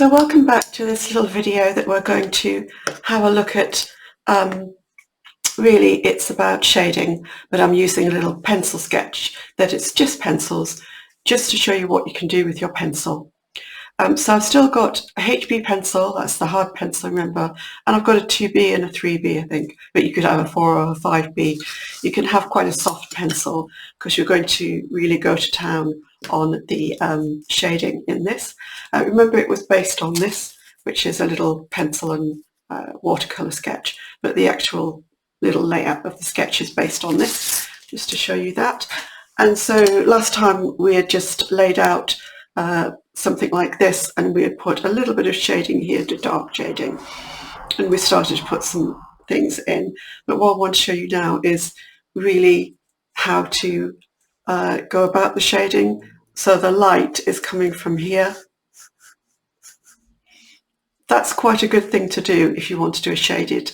So welcome back to this little video that we're going to have a look at. Really it's about shading, but I'm using a little pencil sketch that it's just pencils, just to show you what you can do with your pencil. So I've still got a HB pencil, that's the hard pencil, remember, and I've got a 2B and a 3B, I think, but you could have a 4 or a 5B. You can have quite a soft pencil because you're going to really go to town on the shading in this. Remember, it was based on this, which is a little pencil and watercolour sketch, but the actual little layout of the sketch is based on this, just to show you that. And so last time we had just laid out something like this, and we had put a little bit of shading here, to dark shading, and we started to put some things in. But what I want to show you now is really how to go about the shading. So the light is coming from here. That's quite a good thing to do if you want to do a shaded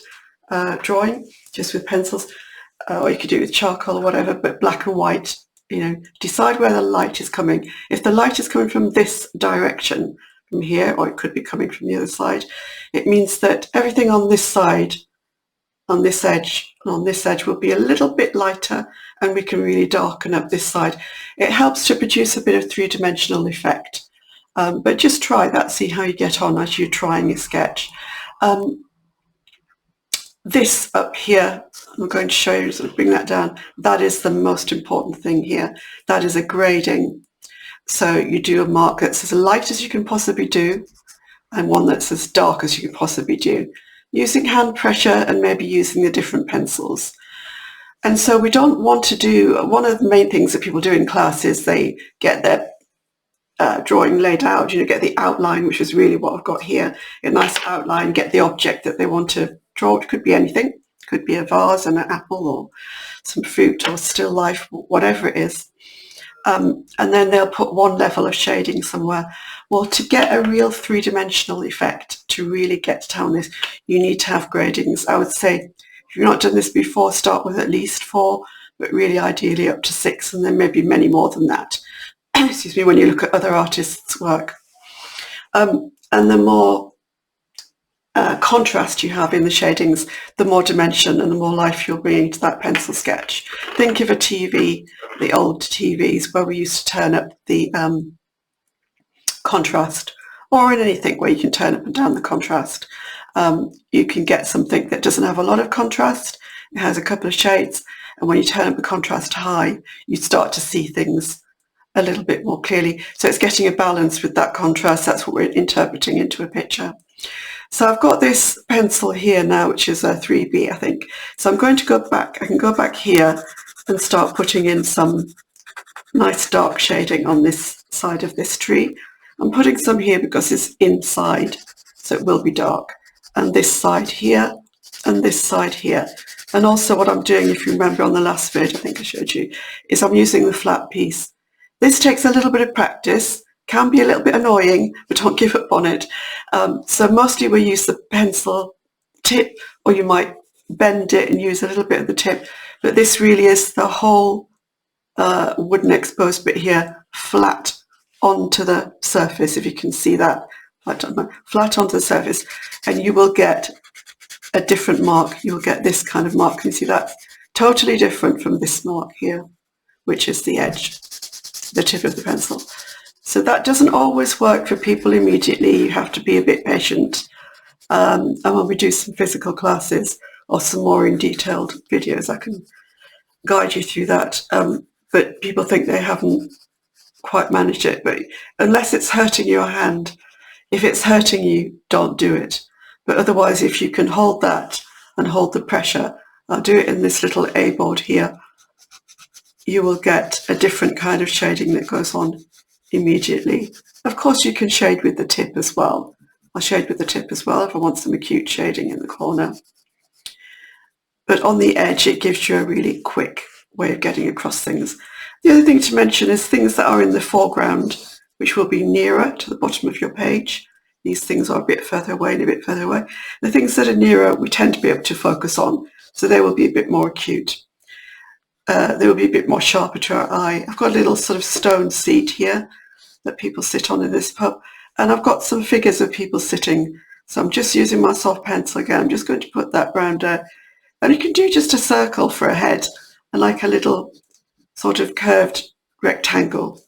drawing, just with pencils, or you could do it with charcoal or whatever, but black and white. You know, decide where the light is coming. If the light is coming from this direction, from here, or it could be coming from the other side, it means that everything on this side, on this edge, and on this edge will be a little bit lighter, and we can really darken up this side. It helps to produce a bit of three-dimensional effect. But just try that, see how you get on as you're trying a sketch. This up here, I'm going to show you, sort of bring that down. That is the most important thing here. That is a grading. So you do a mark that's as light as you can possibly do, and one that's as dark as you can possibly do, using hand pressure and maybe using the different pencils. And so we don't want to do, one of the main things that people do in class is they get their drawing laid out, you know, get the outline, which is really what I've got here, a nice outline, get the object that they want to draw. It could be anything, it could be a vase and an apple or some fruit or still life, whatever it is. And then they'll put one level of shading somewhere. Well, to get a real three-dimensional effect, to really get down this, you need to have gradings. I would say, if you've not done this before, start with at least 4, but really ideally up to 6, and then maybe many more than that. Excuse me, when you look at other artists' work. And the more contrast you have in the shadings, the more dimension and the more life you'll bring to that pencil sketch. Think of a TV, the old TVs, where we used to turn up the contrast, or in anything where you can turn up and down the contrast. You can get something that doesn't have a lot of contrast. It has a couple of shades, and when you turn up the contrast high, you start to see things a little bit more clearly. So it's getting a balance with that contrast. That's what we're interpreting into a picture. So I've got this pencil here now, which is a 3B, I think. So I'm going to go back. I can go back here and start putting in some nice dark shading on this side of this tree. I'm putting some here because it's inside, so it will be dark. And this side here, and this side here. And also what I'm doing, if you remember on the last vid, I think I showed you, is I'm using the flat piece. This takes a little bit of practice, can be a little bit annoying, but don't give up on it. So mostly we use the pencil tip, or you might bend it and use a little bit of the tip. But this really is the whole wooden exposed bit here, flat onto the surface, if you can see that, flat onto the surface, and you will get a different mark. You'll get this kind of mark. Can you see that? Totally different from this mark here, which is the edge, the tip of the pencil. So that doesn't always work for people immediately. You have to be a bit patient. And when we do some physical classes or some more in detailed videos, I can guide you through that. But people think they haven't quite managed it. But unless it's hurting your hand, if it's hurting you, don't do it. But otherwise, if you can hold that and hold the pressure, I'll do it in this little A board here, you will get a different kind of shading that goes on immediately. Of course, you can shade with the tip as well. I'll shade with the tip as well if I want some acute shading in the corner. But on the edge, it gives you a really quick way of getting across things. The other thing to mention is things that are in the foreground, which will be nearer to the bottom of your page. These things are a bit further away and a bit further away. The things that are nearer, we tend to be able to focus on, so they will be a bit more acute. They will be a bit more sharper to our eye. I've got a little sort of stone seat here that people sit on in this pub, And I've got some figures of people sitting. So I'm just using my soft pencil again. I'm just going to put that round there. And you can do just a circle for a head and like a little sort of curved rectangle.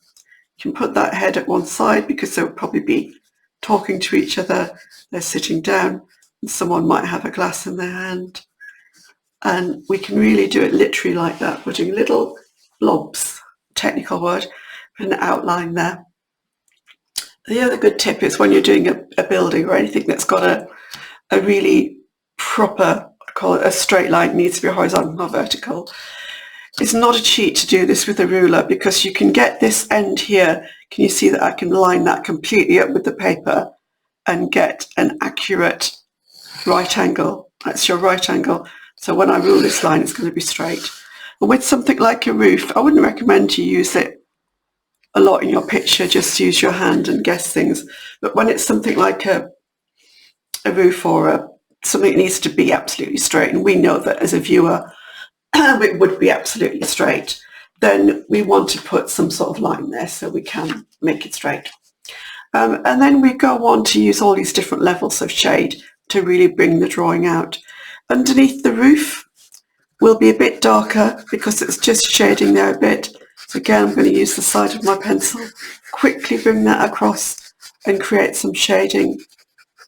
You can put that head at one side because they'll probably be talking to each other. They're sitting down and someone might have a glass in their hand. And we can really do it literally like that, putting little blobs, technical word, an outline there. The other good tip is when you're doing a building or anything that's got a really proper, I call it a straight line, needs to be horizontal or vertical. It's not a cheat to do this with a ruler because you can get this end here. Can you see that I can line that completely up with the paper and get an accurate right angle? That's your right angle. So when I rule this line, it's going to be straight. And with something like a roof, I wouldn't recommend you use it a lot in your picture, just use your hand and guess things. But when it's something like a roof or something that needs to be absolutely straight, and we know that as a viewer it would be absolutely straight, then we want to put some sort of line there so we can make it straight. And then we go on to use all these different levels of shade to really bring the drawing out. Underneath the roof will be a bit darker because it's just shading there a bit. So again, I'm going to use the side of my pencil, quickly bring that across and create some shading.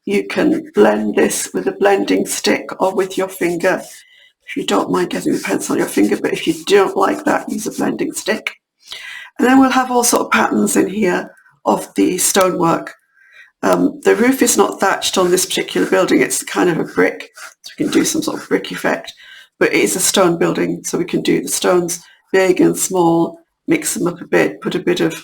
You can blend this with a blending stick or with your finger. If you don't mind getting the pencil on your finger, but if you don't like that, use a blending stick. And then we'll have all sort of patterns in here of the stonework. The roof is not thatched on this particular building, it's kind of a brick, so we can do some sort of brick effect, but it is a stone building, so we can do the stones big and small, mix them up a bit, put a bit of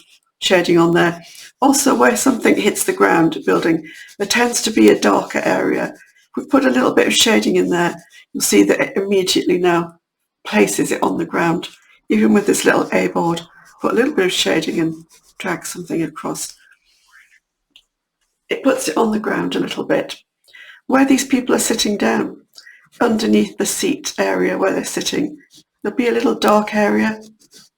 shading on there. Also, where something hits the ground building, there tends to be a darker area. If we put a little bit of shading in there, you'll see that it immediately now places it on the ground. Even with this little A board, put a little bit of shading and drag something across. It puts it on the ground a little bit. Where these people are sitting down, underneath the seat area where they're sitting, there'll be a little dark area.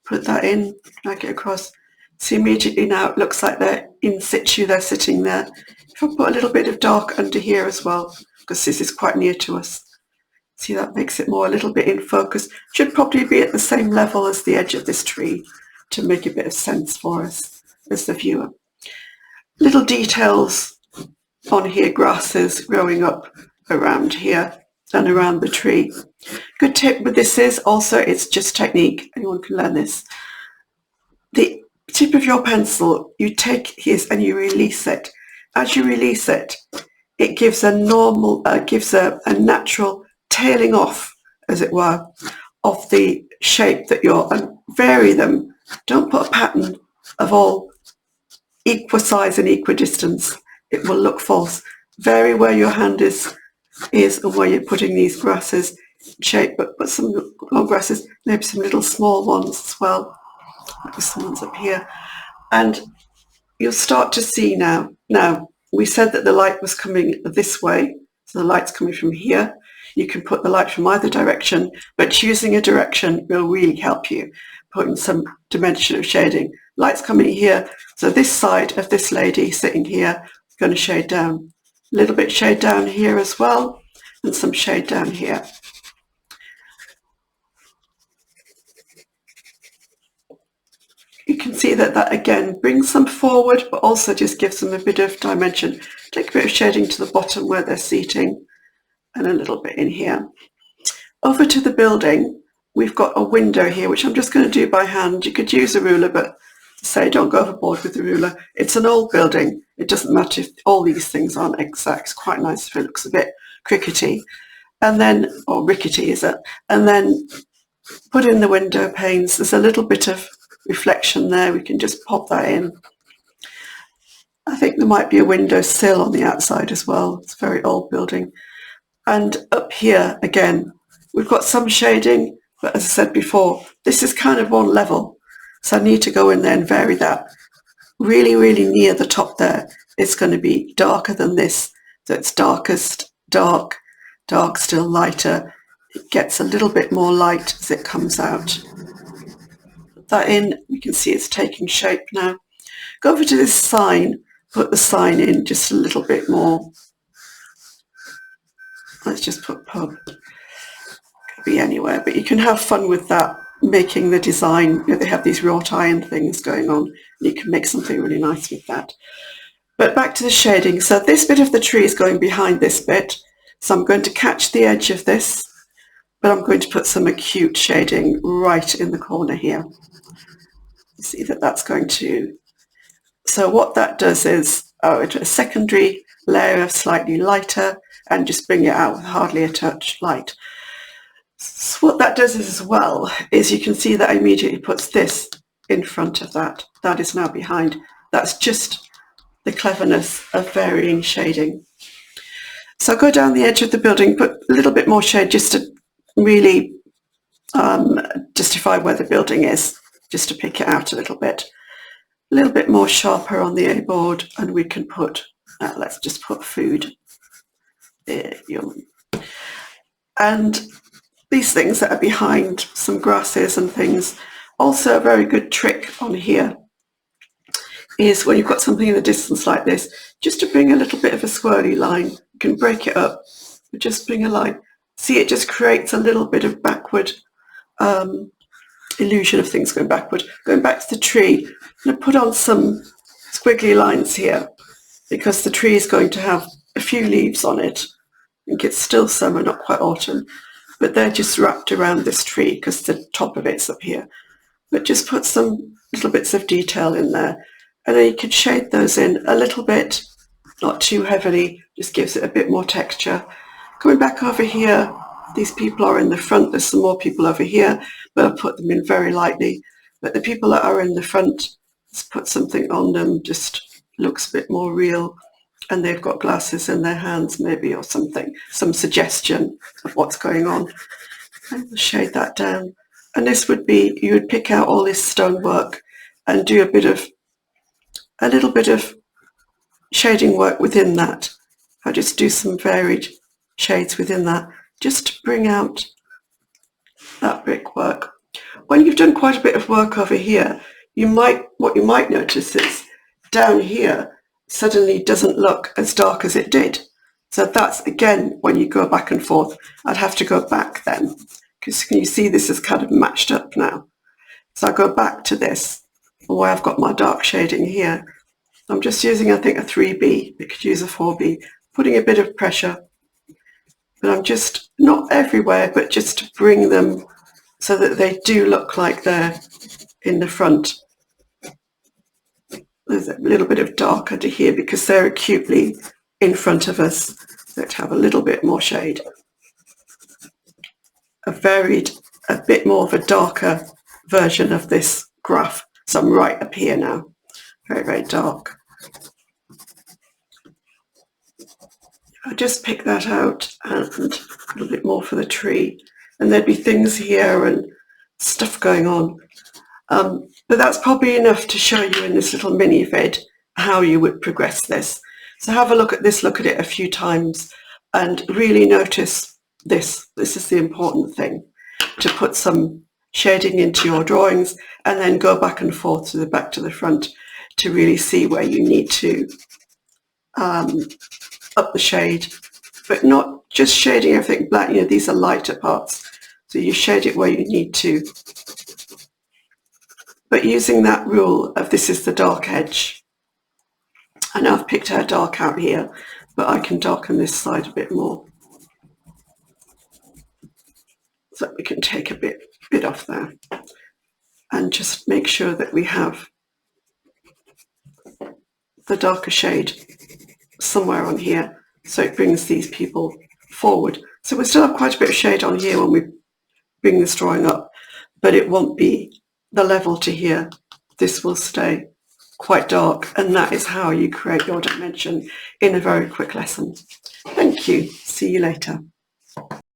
Put that in, drag it across. See, immediately now it looks like they're in situ, they're sitting there. If I put a little bit of dark under here as well, because this is quite near to us. See, that makes it more a little bit in focus. Should probably be at the same level as the edge of this tree to make a bit of sense for us as the viewer. Little details on here, grasses growing up around here and around the tree. Good tip with this is also, it's just technique. Anyone can learn this. The tip of your pencil, you take his and you release it. As you release it, it gives a normal, a natural tailing off, as it were, of the shape that you're, and vary them. Don't put a pattern of all equal size and equal distance. It will look false. Vary where your hand is and where you're putting these grasses shape, but put some long grasses, maybe some little small ones as well. Maybe some ones up here. And you'll start to see now. Now, we said that the light was coming this way, so the light's coming from here. You can put the light from either direction, but choosing a direction will really help you, putting some dimension of shading. Light's coming here, so this side of this lady sitting here is going to shade down. A little bit shade down here as well, and some shade down here. You can see that that again brings them forward, but also just gives them a bit of dimension. Take a bit of shading to the bottom where they're seating, and a little bit in here. Over to the building, we've got a window here, which I'm just going to do by hand. You could use a ruler, but say don't go overboard with the ruler. It's an old building. It doesn't matter if all these things aren't exact. It's quite nice if it looks a bit crickety. And then, or rickety is it? And then put in the window panes. There's a little bit of reflection there. We can just pop that in. I think there might be a window sill on the outside as well. It's a very old building. And up here, again, we've got some shading, but as I said before, this is kind of one level. So I need to go in there and vary that. Really, really near the top there, it's going to be darker than this. So it's darkest, dark, dark, still lighter. It gets a little bit more light as it comes out. Put that in, we can see it's taking shape now. Go over to this sign. put the sign in just a little bit more. Let's just put pub. Could be anywhere, but you can have fun with that, making the design. You know, they have these wrought iron things going on. You can make something really nice with that. But back to the shading. So this bit of the tree is going behind this bit. So I'm going to catch the edge of this, but I'm going to put some acute shading right in the corner here. See that that's going to... So what that does is a secondary layer of slightly lighter and just bring it out with hardly a touch light. So what that does is as well is you can see that immediately puts this in front of that. That is now behind. That's just the cleverness of varying shading. So I'll go down the edge of the building, put a little bit more shade just to really justify where the building is, just to pick it out a little bit. A little bit more sharper on the A board, and we can put, let's just put food. And these things that are behind, some grasses and things. Also a very good trick on here is when you've got something in the distance like this, just to bring a little bit of a swirly line. You can break it up, but just bring a line. See, it just creates a little bit of backward illusion of things going backward. Going back to the tree, I'm going to put on some squiggly lines here because the tree is going to have a few leaves on it. I think it's still summer, not quite autumn, but they're just wrapped around this tree because the top of it's up here. But just put some little bits of detail in there, and then you can shade those in a little bit, not too heavily, just gives it a bit more texture. Coming back over here, these people are in the front. There's some more people over here, but I'll put them in very lightly. But the people that are in the front, let's put something on them, just looks a bit more real. And they've got glasses in their hands maybe, or something, some suggestion of what's going on. And we'll shade that down. And this would be, you would pick out all this stonework and do a little bit of shading work within that. I'll just do some varied shades within that, just to bring out that brickwork. When you've done quite a bit of work over here, what you might notice is down here suddenly doesn't look as dark as it did. So that's, again, when you go back and forth, I'd have to go back then, because can you see this is kind of matched up now. So I go back to this, where I've got my dark shading here. I'm just using, I think, a 3B. You could use a 4B, putting a bit of pressure. But I'm just, not everywhere, but just to bring them so that they do look like they're in the front. There's a little bit of dark under here because they're acutely in front of us. Let's have a little bit more shade. A bit more of a darker version of this graph. So I'm right up here now. Very, very dark. I'll just pick that out and a little bit more for the tree. And there'd be things here and stuff going on. But that's probably enough to show you in this little mini vid how you would progress this. So have a look at this, look at it a few times, and really notice this. This is the important thing, to put some shading into your drawings and then go back and forth to the back to the front to really see where you need to up the shade, but not just shading everything black. You know, these are lighter parts, so you shade it where you need to. But using that rule of this is the dark edge. I know I've picked our dark out here, but I can darken this side a bit more. So we can take a bit off there and just make sure that we have the darker shade somewhere on here, so it brings these people forward. So we still have quite a bit of shade on here when we bring this drawing up, but it won't be the level to here. This will stay quite dark, and that is how you create your dimension in a very quick lesson. Thank you. See you later.